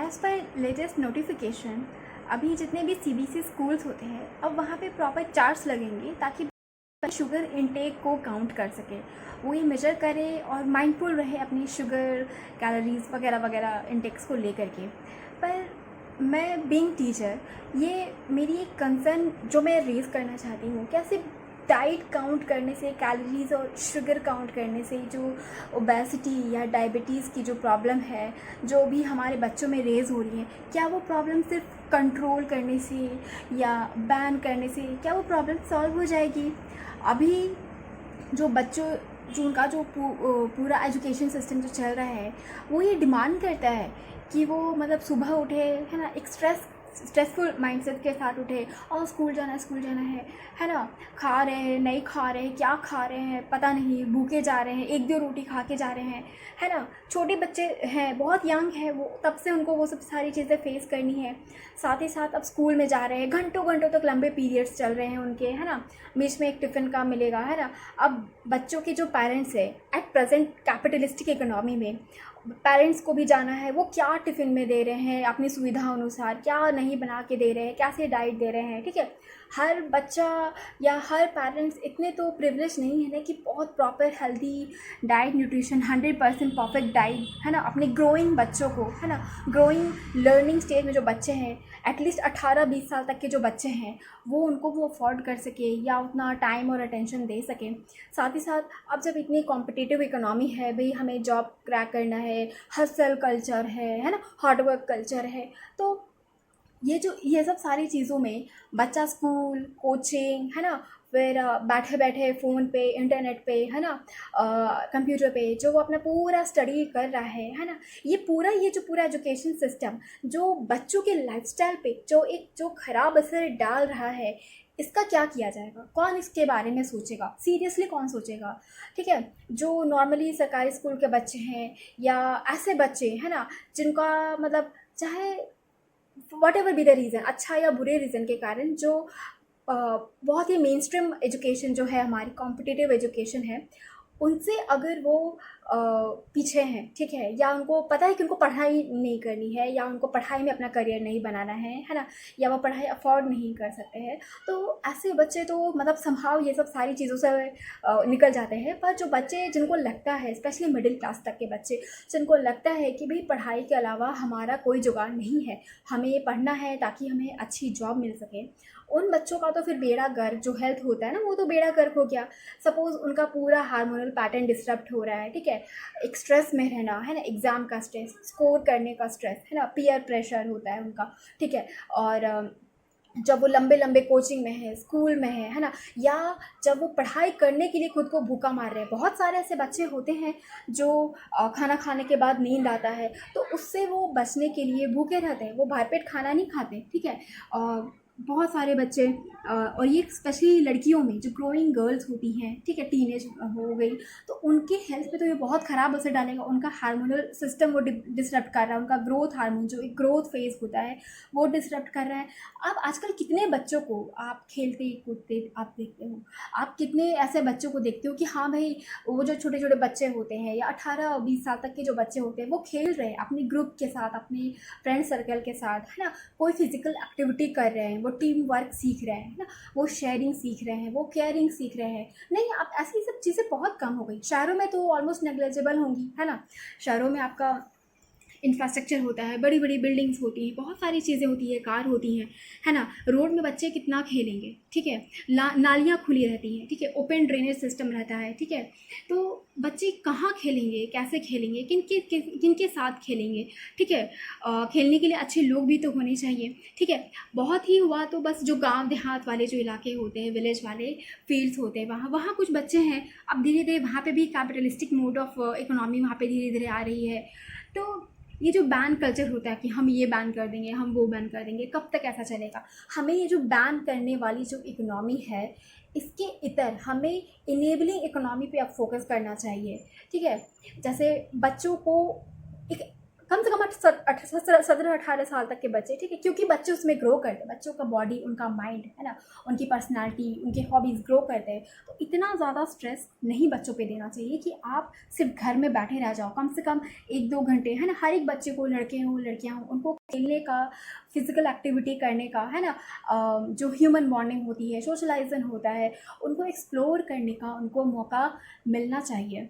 As per latest notification अभी जितने भी सीबीएसई स्कूल्स होते हैं अब वहाँ पे प्रॉपर चार्ट्स लगेंगे ताकि शुगर इनटेक को काउंट कर सके, वो ये मेजर करे और माइंडफुल रहे अपनी शुगर कैलोरीज वगैरह वगैरह इनटेक्स को लेकर के। पर मैं बीइंग टीचर ये मेरी एक कंसर्न जो मैं रेज़ करना चाहती हूँ, क्या सिर्फ डाइट काउंट करने से, कैलोरीज और शुगर काउंट करने से जो ओबेसिटी या डायबिटीज़ की जो प्रॉब्लम है जो भी हमारे बच्चों में रेज़ हो रही है, क्या वो प्रॉब्लम सिर्फ कंट्रोल करने से या बैन करने से क्या वो प्रॉब्लम सॉल्व हो जाएगी? अभी जो बच्चों जो उनका जो पूरा एजुकेशन सिस्टम जो चल रहा है वो ये डिमांड करता है कि वो मतलब सुबह उठे, है ना, एक स्ट्रेसफुल माइंडसेट के साथ उठे और स्कूल जाना है ना, खा रहे हैं नहीं खा रहे हैं, क्या खा रहे हैं पता नहीं, भूखे जा रहे हैं, एक दो रोटी खा के जा रहे हैं, है ना। छोटे बच्चे हैं, बहुत यंग है वो, तब से उनको वो सब सारी चीज़ें फेस करनी है। साथ ही साथ अब स्कूल में जा रहे हैं, घंटों घंटों तक लंबे पीरियड्स चल रहे हैं उनके, है ना, बीच में एक टिफ़िन का मिलेगा, है ना। अब बच्चों के जो पेरेंट्स है एट प्रेजेंट कैपिटलिस्टिक इकोनॉमी में पेरेंट्स को भी जाना है वो क्या टिफ़िन में दे रहे हैं, अपनी सुविधा अनुसार क्या नहीं बना के दे रहे हैं, कैसे डाइट दे रहे हैं, ठीक है। हर बच्चा या हर पेरेंट्स इतने तो प्रिविलेज नहीं है ना कि बहुत proper healthy diet, nutrition 100% perfect diet, है ना, अपने ग्रोइंग बच्चों को, है ना, ग्रोइंग लर्निंग स्टेज में जो बच्चे हैं एटलीस्ट 18-20 साल तक के जो बच्चे हैं वो उनको वो अफोर्ड कर सके या उतना टाइम और अटेंशन दे सकें। साथ ही साथ अब जब इतनी कॉम्पिटिटिव इकोनॉमी है, भाई हमें जॉब क्रैक करना है, हसल कल्चर है ना, हार्डवर्क कल्चर है, तो ये सब सारी चीज़ों में बच्चा स्कूल, कोचिंग, है ना, फिर बैठे बैठे फ़ोन पे, इंटरनेट पे, है ना, कंप्यूटर पे जो वो अपना पूरा स्टडी कर रहा है ना, ये जो पूरा एजुकेशन सिस्टम जो बच्चों के लाइफस्टाइल पे जो ख़राब असर डाल रहा है, इसका क्या किया जाएगा? कौन इसके बारे में सोचेगा? सीरियसली कौन सोचेगा? ठीक है, जो नॉर्मली सरकारी स्कूल के बच्चे हैं या ऐसे बच्चे, है ना, जिनका मतलब चाहे what ever be the reason, अच्छा या बुरे रीज़न के कारण जो बहुत ही मेन स्ट्रीम एजुकेशन जो है हमारी कॉम्पिटिटिव एजुकेशन है, उनसे अगर वो पीछे हैं, ठीक है, या उनको पता है कि उनको पढ़ाई नहीं करनी है या उनको पढ़ाई में अपना करियर नहीं बनाना है ना, या वो पढ़ाई अफोर्ड नहीं कर सकते हैं, तो ऐसे बच्चे तो मतलब संभाव ये सब सारी चीज़ों से निकल जाते हैं। पर जो बच्चे जिनको लगता है, स्पेशली मिडिल क्लास तक के बच्चे जिनको लगता है कि भाई पढ़ाई के अलावा हमारा कोई जुगाड़ नहीं है, हमें ये पढ़ना है ताकि हमें अच्छी जॉब मिल सके, उन बच्चों का तो फिर बेड़ा गर्क, जो हेल्थ होता है ना वो तो बेड़ा गर्क हो गया। सपोज़ उनका पूरा हार्मोनल पैटर्न डिस्टर्ब हो रहा है, ठीक है, एक स्ट्रेस में रहना, है ना, एग्ज़ाम का स्ट्रेस, स्कोर करने का स्ट्रेस, है ना, पीयर प्रेशर होता है उनका, ठीक है। और जब वो लंबे लंबे कोचिंग में है, स्कूल में है ना, या जब वो पढ़ाई करने के लिए खुद को भूखा मार रहे हैं, बहुत सारे ऐसे बच्चे होते हैं जो खाना खाने के बाद नींद आता है तो उससे वो बचने के लिए भूखे रहते हैं, वो भरपेट खाना नहीं खाते, ठीक है। बहुत सारे बच्चे और ये स्पेशली लड़कियों में जो ग्रोइंग गर्ल्स होती हैं, ठीक है, टीनेज हो गई, तो उनके हेल्थ पे तो ये बहुत ख़राब असर डालेगा। उनका हार्मोनल सिस्टम वो डिसरप्ट कर रहा है, उनका ग्रोथ हार्मोन जो एक ग्रोथ फेज होता है वो डिसरप्ट कर रहा है। अब आजकल कितने बच्चों को आप खेलते कूदते आप देखते हो, आप कितने ऐसे बच्चों को देखते हो कि हाँ भाई वो जो छोटे छोटे बच्चे होते हैं या 18-20 साल तक के जो बच्चे होते हैं वो खेल रहे हैं अपनी ग्रुप के साथ, अपने फ्रेंड सर्कल के साथ, है ना, कोई फिजिकल एक्टिविटी कर रहे हैं, वो टीम वर्क सीख रहे हैं, ना, वो शेयरिंग सीख रहे हैं, वो केयरिंग सीख रहे हैं। नहीं, अब ऐसी सब चीज़ें बहुत कम हो गई, शहरों में तो ऑलमोस्ट नेग्लिजिबल होंगी, है ना। शहरों में आपका इंफ्रास्ट्रक्चर होता है, बड़ी बड़ी बिल्डिंग्स होती हैं, बहुत सारी चीज़ें होती है, कार होती हैं, है ना। रोड में बच्चे कितना खेलेंगे, ठीक है, नालियाँ खुली रहती हैं, ठीक है, ओपन ड्रेनेज सिस्टम रहता है, ठीक है, तो बच्चे कहाँ खेलेंगे, कैसे खेलेंगे, किनके साथ खेलेंगे, ठीक है। खेलने के लिए अच्छे लोग भी तो होने चाहिए, ठीक है। बहुत ही हुआ तो बस जो गांव देहात वाले जो इलाके होते हैं, विलेज वाले फील्ड्स होते हैं, वहाँ कुछ बच्चे हैं। अब धीरे धीरे वहाँ पे भी कैपिटलिस्टिक मोड ऑफ इकोनॉमी वहाँ पे धीरे धीरे आ रही है। तो ये जो बैन कल्चर होता है कि हम ये बैन कर देंगे, हम वो बैन कर देंगे, कब तक ऐसा चलेगा? हमें ये जो बैन करने वाली जो इकोनॉमी है इसके इतर हमें इनेबलिंग इकोनॉमी पे अब फोकस करना चाहिए, ठीक है। जैसे बच्चों को एक कम से कम 17-18 साल तक के बच्चे, ठीक है, क्योंकि बच्चे उसमें ग्रो करते हैं, बच्चों का बॉडी, उनका माइंड है ना, उनकी पर्सनालिटी, उनके हॉबीज़ ग्रो करते हैं। तो इतना ज़्यादा स्ट्रेस नहीं बच्चों पे देना चाहिए कि आप सिर्फ घर में बैठे रह जाओ। कम से कम 1-2 घंटे, है ना, हर एक बच्चे को, लड़के हों लड़कियाँ हों, उनको खेलने का, फिजिकल एक्टिविटी करने का, है ना, जो ह्यूमन बॉन्डिंग होती है, सोशलाइजेशन होता है, उनको एक्सप्लोर करने का उनको मौका मिलना चाहिए।